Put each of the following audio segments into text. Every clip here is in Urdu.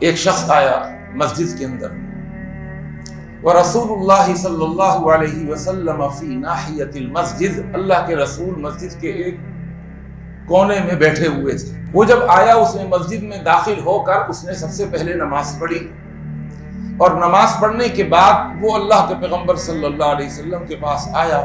ایک شخص آیا مسجد کے اندر ورسول صلی اللہ علیہ وسلم فی ناحیت المسجد، اللہ کے رسول مسجد کے ایک کونے میں بیٹھے ہوئے تھے۔ وہ جب آیا اس نے مسجد میں داخل ہو کر اس نے سب سے پہلے نماز پڑھی، اور نماز پڑھنے کے بعد وہ اللہ کے پیغمبر صلی اللہ علیہ وسلم کے پاس آیا،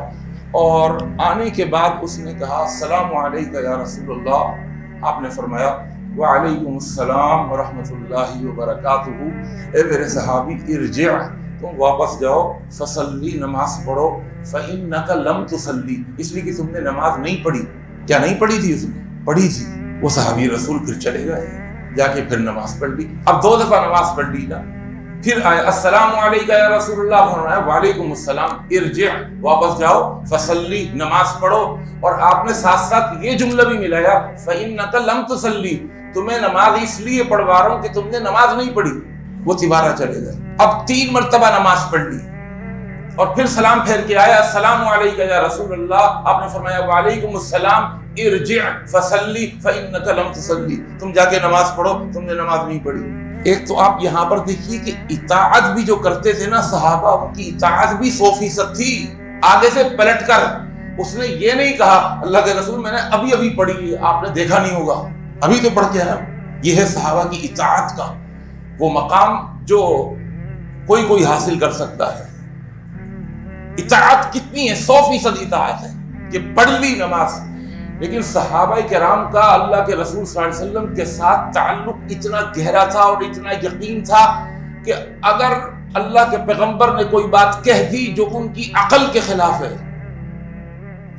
اور آنے کے بعد اس نے کہا السلام علیکم یا رسول اللہ۔ آپ نے فرمایا وعلیکم السلام ورحمۃ اللہ وبرکاتہ، اے میرے صحابی ارجع، تم واپس جاؤ، فصلی، نماز پڑھو، فإنک لم تصلی، اس لیے کہ تم نے نماز نہیں پڑھی۔ کیا نہیں پڑھی تھی؟ اس نے پڑھی تھی۔ وہ صحابی رسول پھر چلے گئے، جا کے پھر نماز پڑھ لی۔ اب 2 دفعہ نماز پڑھ لی نا، پھر آئے السلام علیکم یا رسول اللہ، فرمایا وعلیکم السلام، ارجع، واپس جاؤ، فصلی، نماز پڑھو، اور آپ نے ساتھ ساتھ یہ جملہ بھی ملایا فإنک لم تصلی، تمہیں نماز اس لیے پڑھوا رہا ہوں کہ تم نے نماز نہیں پڑھی۔ وہ تیبارہ چلے گئے۔ اب 3 مرتبہ نماز پڑھ لی، اور پھر سلام پھیر کے آیا السلام علیکم یا رسول اللہ، آپ نے فرمایا وعلیکم السلام، ارجع فصلی فإنک لم تصلی، تم جا کے نماز پڑھو، تم نے نماز نہیں پڑھی۔ ایک تو آپ یہاں پر دیکھیے کہ اطاعت بھی جو کرتے تھے نا صحابہ، ان کی اطاعت بھی 100% تھی۔ آگے سے پلٹ کر اس نے یہ نہیں کہا اللہ کے رسول میں نے ابھی پڑھی، آپ نے دیکھا نہیں ہوگا، ابھی تو پڑھ کے آیا۔ یہ ہے صحابہ کی اطاعت کا وہ مقام جو کوئی حاصل کر سکتا ہے۔ اطاعت کتنی ہے؟ 100% اطاعت ہے کہ پڑھ لی نماز۔ لیکن صحابہ کرام کا اللہ کے رسول صلی اللہ علیہ وسلم کے ساتھ تعلق اتنا گہرا تھا اور اتنا یقین تھا کہ اگر اللہ کے پیغمبر نے کوئی بات کہہ دی جو ان کی عقل کے خلاف ہے،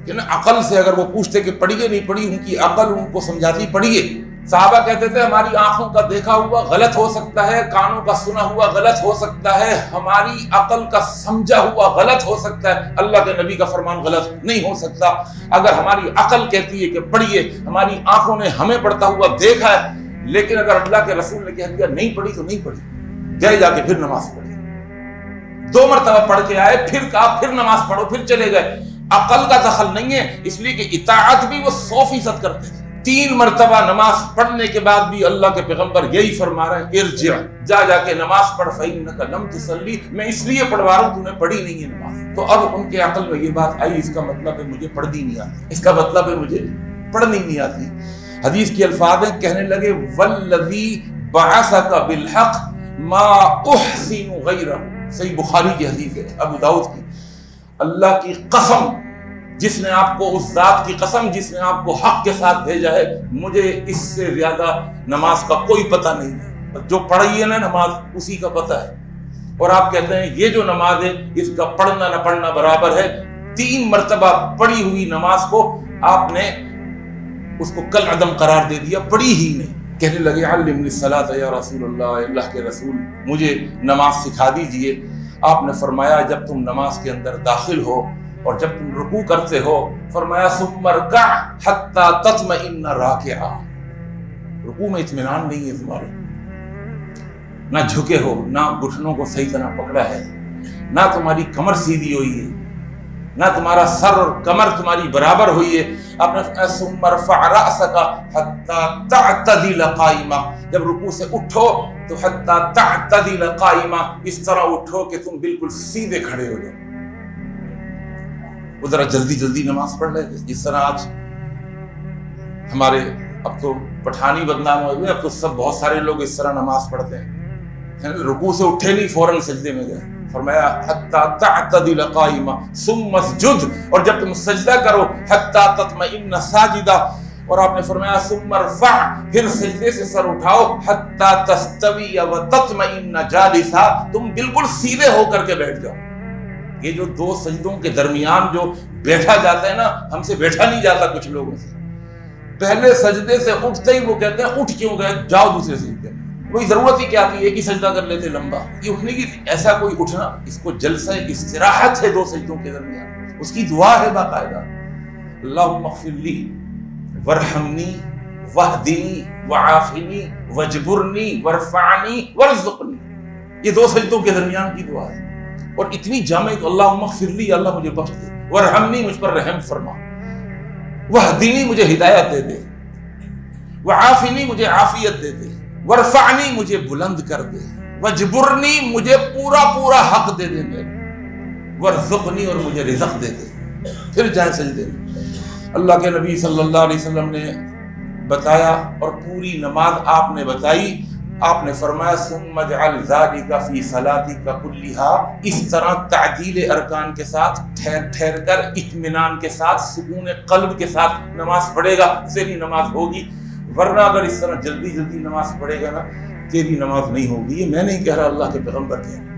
کہ نا عقل سے اگر وہ پوچھتے کہ پڑھیے نہیں پڑھی، ان کی عقل ان کو سمجھاتی پڑھیے۔ صحابہ کہتے تھے ہماری آنکھوں کا دیکھا ہوا غلط ہو سکتا ہے، کانوں کا سنا ہوا غلط ہو سکتا ہے، ہماری عقل کا سمجھا ہوا غلط ہو سکتا ہے، اللہ کے نبی کا فرمان غلط نہیں ہو سکتا۔ اگر ہماری عقل کہتی ہے کہ پڑھیے، ہماری آنکھوں نے ہمیں پڑھتا ہوا دیکھا ہے، لیکن اگر اللہ کے رسول نے کہہ دیا نہیں پڑھی تو نہیں پڑھی، گئے جا کے پھر نماز پڑھی۔ 2 مرتبہ پڑھ کے آئے، پھر کہا پھر نماز پڑھو، پھر چلے گئے۔ عقل کا دخل نہیں ہے، اس لیے کہ اطاعت بھی وہ 100% کرتے تھے۔ 3 مرتبہ نماز پڑھنے کے بعد بھی اللہ کے پیغمبر یہی فرما رہے ہیں ارجع، جا کے نماز پڑھ، فإنک لم تصلی، میں اس لیے پڑھوا رہا ہوں تو نے پڑھی نہیں ہے نماز۔ تو اب ان کے عقل میں یہ بات آئی، اس کا مطلب ہے مجھے پڑھنی نہیں آتی، اس کا مطلب ہے مجھے پڑھنی نہیں آتی۔ حدیث کے الفاظ ہیں، کہنے لگے والذی بعثک بالحق ما احسن غیرہ، صحیح بخاری کی حدیث ہے، ابو داؤد کی، اللہ کی قسم، جس نے آپ کو، اس ذات کی قسم جس نے آپ کو حق کے ساتھ بھیجا ہے، مجھے اس سے زیادہ نماز کا کوئی پتہ نہیں ہے۔ جو پڑھی ہے نا نماز، اسی کا پتہ ہے۔ اور آپ کہتے ہیں یہ جو نماز ہے اس کا پڑھنا نہ پڑھنا برابر ہے۔ 3 مرتبہ پڑھی ہوئی نماز کو آپ نے اس کو کل عدم قرار دے دیا، پڑھی ہی نہیں۔ کہنے لگے علمنی الصلاۃ یا رسول اللہ، اللہ کے رسول مجھے نماز سکھا دیجئے۔ آپ نے فرمایا جب تم نماز کے اندر داخل ہو اور جب تم رکوع کرتے ہو، فرمایا ثم ارکع حتی تطمئن راکعا، رکوع میں اطمینان نہیں ہے تمہارے، نہ جھکے ہو، نہ گھٹنوں کو صحیح طرح پکڑا ہے، نہ تمہاری کمر سیدھی ہوئی ہے، نہ تمہارا سر اور کمر تمہاری برابر ہوئی ہے۔ آپ نے ثم ارفع رأسک حتی تعتدل قائما، جب رکوع سے اٹھو تو حتی تعتدل قائما، اس طرح اٹھو کہ تم بالکل سیدھے کھڑے ہو جاؤ۔ وہ ذرا جلدی نماز پڑھ رہے تھے، جس طرح آج ہمارے، اب تو پٹھانی بدنام ہوئے، اب تو سب بہت سارے لوگ اس طرح نماز پڑھتے ہیں، رکوع سے اٹھے نہیں فوراً سجدے میں گئے۔ فرمایا حتی تعتدل قائما ثم اسجد، اور جب تم سجدہ کرو حتی تطمئن ساجدا، اور آپ نے فرمایا ثم ارفع، پھر سجدے سے سر اٹھاؤ حتی تستوی وتطمئن جالسا، تم بالکل سیدھے ہو کر کے بیٹھ جاؤ۔ یہ جو 2 سجدوں کے درمیان جو بیٹھا جاتا ہے نا، ہم سے بیٹھا نہیں جاتا کچھ لوگوں سے۔ پہلے سجدے سے اٹھتے ہی وہ کہتے ہیں اٹھ کیوں گئے، جاؤ دوسرے سجدے میں، کوئی ضرورت ہی کیا تھی، ایک ہی سجدہ کر لیتے لمبا، یہ اٹھنے کی ایسا کوئی اٹھنا، اس کو جلسہ استراحت ہے 2 سجدوں کے درمیان، اس کی دعا ہے باقاعدہ، اللہم اغفر لی وارحمنی واہدنی وعافنی واجبرنی وارفعنی وارزقنی، یہ 2 سجدوں کے درمیان کی دعا ہے، اور اتنی جامع کہ اللہم اغفر لی، اللہ مجھے بخش دے، وارحمنی، مجھ پر رحم فرما، واہدنی، مجھے ہدایت دے دے، وعافنی، مجھے عافیت دے دے، ورفعنی مجھے بلند کر دے، وجبرنی مجھے پورا پورا حق دے دے میرے، ورزقنی اور مجھے رزق دے دے، پھر جائیں سجدے میں۔ اللہ کے نبی صلی اللہ علیہ وسلم نے بتایا اور پوری نماز آپ نے بتائی، آپ نے فرمایا ثم اجعل ذلک فی صلاتک کلھا، اس طرح تعدیل ارکان کے ساتھ ٹھہر ٹھہر کر اطمینان کے ساتھ سکون قلب کے ساتھ نماز پڑھے گا، تیری نماز ہوگی، ورنہ اگر اس طرح جلدی جلدی نماز پڑھے گا نا تیری نماز نہیں ہوگی۔ یہ میں نہیں کہہ رہا، اللہ کے پیغمبر کہہ رہے ہیں۔